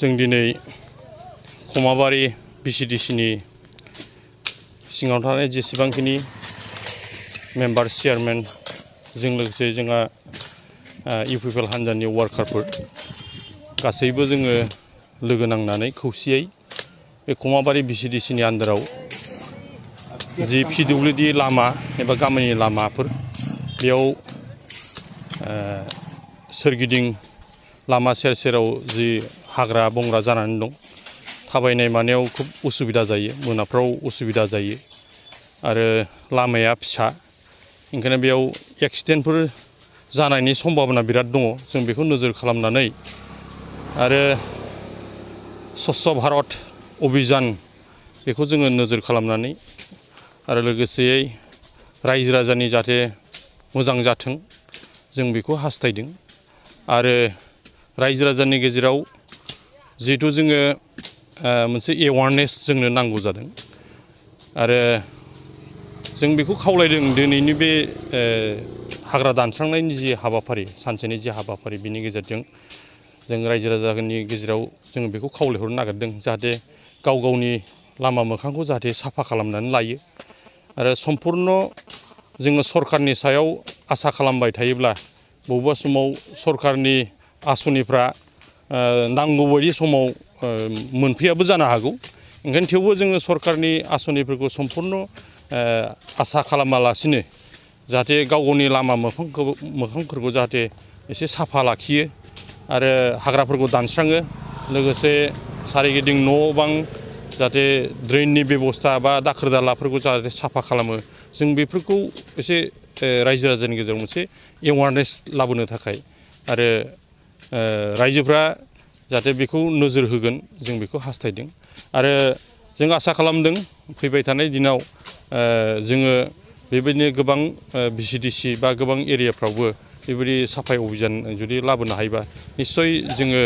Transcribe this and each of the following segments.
जों दिनै खमाबारि बिसिडिसिनि सिङाव थानाय जेसेबांखिनि मेम्बार चेयारमेन जों लोगोसे जोंहा इउपिपिएल हान्जानि वार्कारफोर गासैबो जोङो लोगो नांनानै खौसेयै बे खमाबारि बिसिडिसिनि आन्दाराव जि पिडब्लिउडि लामा एबा गामिनि लामाफोर बेयाव सोरगिदिं लामा सेर सेराव जि हाग्रा बंग्रा जानानै दं थाबायनाय मानायाव खुब उसुबिदा जायो मोनाफ्राव उसुबिदा जायो आरो लामाया फिसा ओंखायनो बेयाव एक्सिडेन्टफोर जानायनि सम्भाबना बिराद दङ जों बेखौ नोजोर खालामनानै आरो स्वच्छ भारत अभियान बेखौ जोङो नोजोर खालामनानै आरो लोगोसेयै रायजो राजानि जाहाथे मोजां जाथों जों बेखौ हास्थायदों आरो रायजो राजानि गेजेराव जिहेतु जोङो मोनसे एवारनेस जोंनो नांगौ जादों आरो जों बेखौ खावलायदों दिनैनि बे हाग्रा दानस्रांनायनि जि हाबाफारि सानसेनि जि हाबाफारि बिनि गेजेरजों जों रायजो राजानि गेजेराव जों बेखौ खावलायहरनो नागिरदों जाहाथे गाव गावनि लामा मोखांखौ जाहाथे साफा खालामनानै लायो आरो सम्पुर्ण जोङो सरकारनि सायाव आसा खालामबाय थायोब्ला बबेबा समाव सरकारनि आसनिफ्रा नांगौ बायदि समाव मोनफैयाबो जानो हागौ ओंखायनो थेवबो जोङो सरकारनि आसनिफोरखौ सम्पुर्ण आसा खालामालासिनो जाहाथे गाव गावनि लामा मोखांफोरखौ जाहाथे एसे साफा लाखियो आरो हाग्राफोरखौ दानस्राङो लोगोसे सारिगिदिं न' बां जाहाथे ड्रेननि बेबस्था बा दाखोर दालाफोरखौ जाहाथे साफा खालामो जों बेफोरखौ एसे रायजो राजानि गेजेराव मोनसे एवारनेस लाबोनो थाखाय आरो रायजोफ्रा जाहाथे बेखौ नोजोर होगोन जों बेखौ हास्थायदों आरो जों आसा खालामदों फैबाय थानाय दिनाव जोङो बेबायदिनो गोबां बिसिडिसि बा गोबां एरियाफ्रावबो बेबायदि साफाय अभियान जुदि लाबोनो हायोबा निस्सय जोङो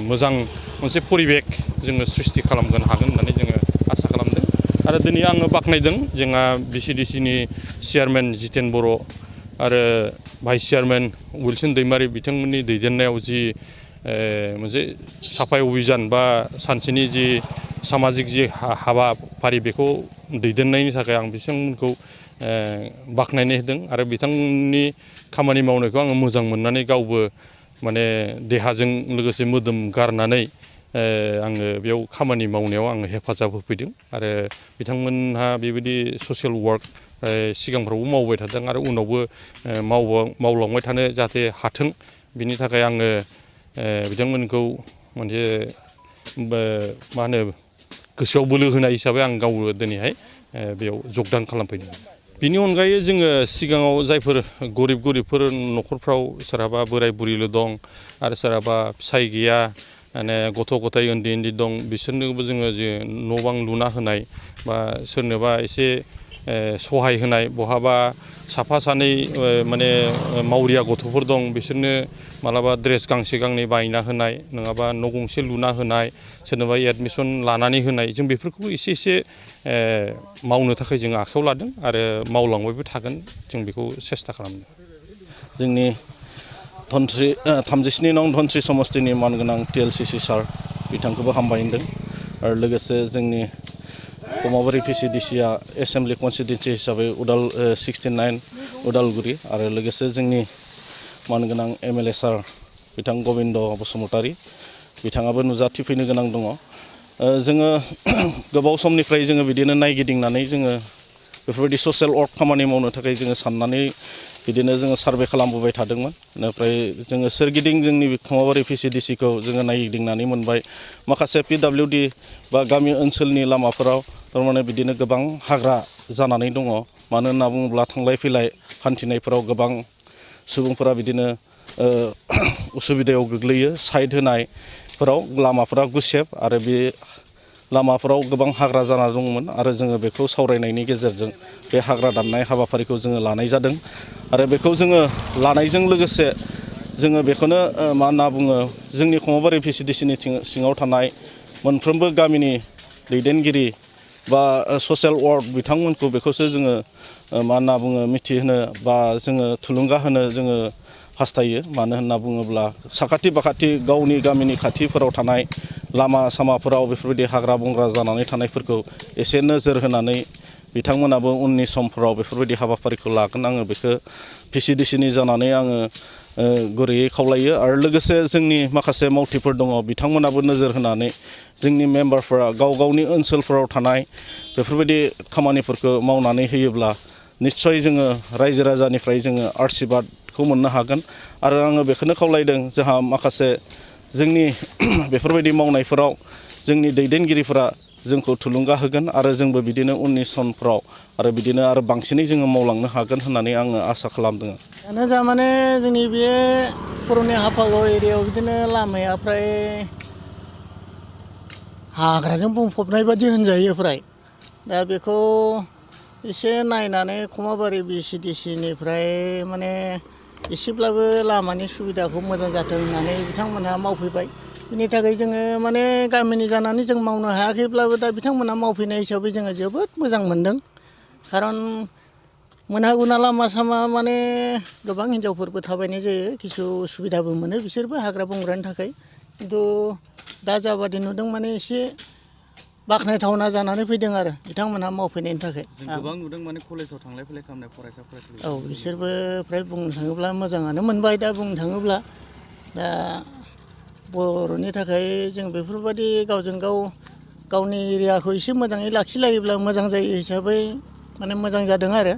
मोजां मोनसे परिबेक जोङो सृष्टि खालामगोन हागोन होननानै जोङो आसा खालामदों आरो दिनै आङो बाख्नायदों जोंहा बिसिडिसिनि चेयारमेन जितेन बर' आरो भाइस चेयारमेन उइलसन दैमारि बिथांमोननि दैदेननायाव जि मोनसे साफाय अभियान बा सानसेनि जि सामाजिक जि हाबाफारि बेखौ दैदेननायनि थाखाय आं बिथांमोनखौ बाख्नायनाय होदों आरो बिथांमोननि खामानि मावनायखौ आङो मोजां मोननानै गावबो माने देहाजों लोगोसे मोदोम गारनानै आङो बेयाव खामानि मावनायाव आङो हेफाजाब होफैदों आरो बिथांमोनहा बेबायदि ससियेल वार्क सिगांफ्रावबो मावबाय थादों आरो उनावबो मावलांबाय थानो जाहाथे हाथों बिनि थाखाय आङो बिथांमोनखौ मोनसे मा होनो गोसोआव बोलो होनाय हिसाबै आं गावबो दिनैहाय बेयाव जगदान खालामफैदों बिनि अनगायै जोङो सिगाङाव जायफोर गरिबफोर न'खरफ्राव सोरहाबा बोराय बुरिल' दं आरो सोरहाबा फिसाय गैया माने गथ' गथाय उन्दै दं बिसोरनोबो जोङो जे न' बां लुना होनाय बा सोरनोबा एसे सहाय होनाय बहाबा साफा सानै माने मावरिया गथ'फोर दं बिसोरनो मालाबा ड्रेस गांसे गांनै बायना होनाय नङाबा न' गंसे लुना होनाय सोरनोबा एडमिसन लानानै होनाय जों बेफोरखौबो एसे मावनो थाखाय जों आखायाव लादों आरो मावलांबायबो थागोन जों बेखौ सेस्था खालामदों जोंनि 37 नं धनस्रि समस्तिनि मानगोनां TLCC सार बिथांखौबो हामबाय होनदों आरो लोगोसे जोंनि खमाबारि PCDCआ एसेम्बलि कनस्टिटुएन्सि हिसाबै 69 उदालगुरि आरो लोगोसे जोंनि मानगोनां MLA सार बिथां गबिन्द बसुमतारी बिथाङाबो नुजाथिफैनो गोनां दङ जोङो गोबाव समनिफ्राय जोङो बिदिनो नायगिदिंनानै जोङो बेफोरबायदि ससियेल वर्क खामानि मावनो थाखाय जोङो साननानै बिदिनो जोङो सार्भे खालामबोबाय थादोंमोन बेनिफ्राय जोङो सोरगिदिं जोंनि खमाबारि PCDCखौ जोङो नायगिदिंनानै मोनबाय माखासे PWD बा गामि ओनसोलनि लामाफोराव थारमाने बिदिनो गोबां हाग्रा जानानै दङ मानो होनना बुङोब्ला थांलाय फैलाय हान्थिनायफोराव गोबां सुबुंफोरा बिदिनो उसुबिदायाव गोग्लैयो साइड होनायफोराव लामाफोरा गुसेब आरो बे लामाफोराव गोबां हाग्रा जाना दंमोन आरो जोङो बेखौ सावरायनायनि गेजेरजों बे हाग्रा दाननाय हाबाफारिखौ जोङो लानाय जादों आरो बेखौ जोङो लानायजों लोगोसे जोङो बेखौनो मा होनना बुङो जोंनि खमाबारि PCDCनि सिङाव थानाय मोनफ्रोमबो गामिनि दैदेनगिरि बा ससियेल वर्क बिथांमोनखौ बेखौसो जोङो मा होनना बुङो मिथिहोनो बा जोङो थुलुंगा होनो जोङो हास्थायो मानो होनना बुङोब्ला साखाथि बाखाथि गावनि गामिनि खाथिफोराव थानाय लामा सामाफोराव बेफोरबायदि हाग्रा बंग्रा जानानै थानायफोरखौ एसे नोजोर होनानै बिथांमोनाबो उननि समफोराव बेफोरबायदि हाबाफारिखौ लागोन आङो बेखौ VCDCनि जानानै आङो गुरैयै खावलायो आरो लोगोसे जोंनि माखासे मावथिफोर दङ बिथांमोनाबो नोजोर होनानै जोंनि मेम्बारफोरा गाव गावनि ओनसोलफोराव थानाय बेफोरबायदि खामानिफोरखौ मावनानै होयोब्ला निस्सय जोङो रायजो राजानिफ्राय जोङो आशीर्बादखौ मोननो हागोन आरो आङो बेखौनो खावलायदों जोंहा माखासे जोंनि बेफोरबायदि मावनायफोराव जोंनि दैदेनगिरिफोरा जोंखौ थुलुंगा होगोन आरो जोंबो बिदिनो उननि समफ्राव आरो बिदिनो आरो बांसिनै जोङो मावलांनो हागोन होननानै आङो आसा खालामदों। दानो जा माने जोंनि बे पुरुनिया हाफागाव एरियायाव बिदिनो लामाया फ्राय हाग्राजों बुंफबनाय बादि होनजायो फ्राय दा बेखौ एसे नायनानै खमाबारि VCDCनिफ्राय माने एसेब्लाबो लामानि सुबिदाखौ मोजां जाथों होननानै बिथांमोनहा मावफैबाय बिनि थाखाय जोङो माने गामिनि जानानै जों मावनो हायाखैब्लाबो दा बिथांमोनहा मावफैनाय हिसाबै जोङो जोबोद मोजां मोनदों खारन मोना गुना लामा सामा माने गोबां हिनजावफोरबो थाबायनाय जायो किसु सुबिदाबो मोनो बिसोरबो हाग्रा बंग्रानि थाखाय खिन्थु दा जाबादि नुदों माने एसे बाख्नायथावना जानानै फैदों आरो बिथांमोनहा मावफैनायनि थाखाय जों गोबां नुदों माने कलेजाव थांलाय फैलाय खालामनाय फरायसा फरायसुलि औ बिसोरबो फ्राय बुंनो थाङोब्ला मोजाङानो मोनबाय दा बुंनो थाङोब्ला दा बर'नि थाखाय जों बेफोरबायदि गावजों गाव गावनि एरियाखौ एसे मोजाङै लाखिलायोब्ला मोजां जायो हिसाबै माने मोजां जादों आरो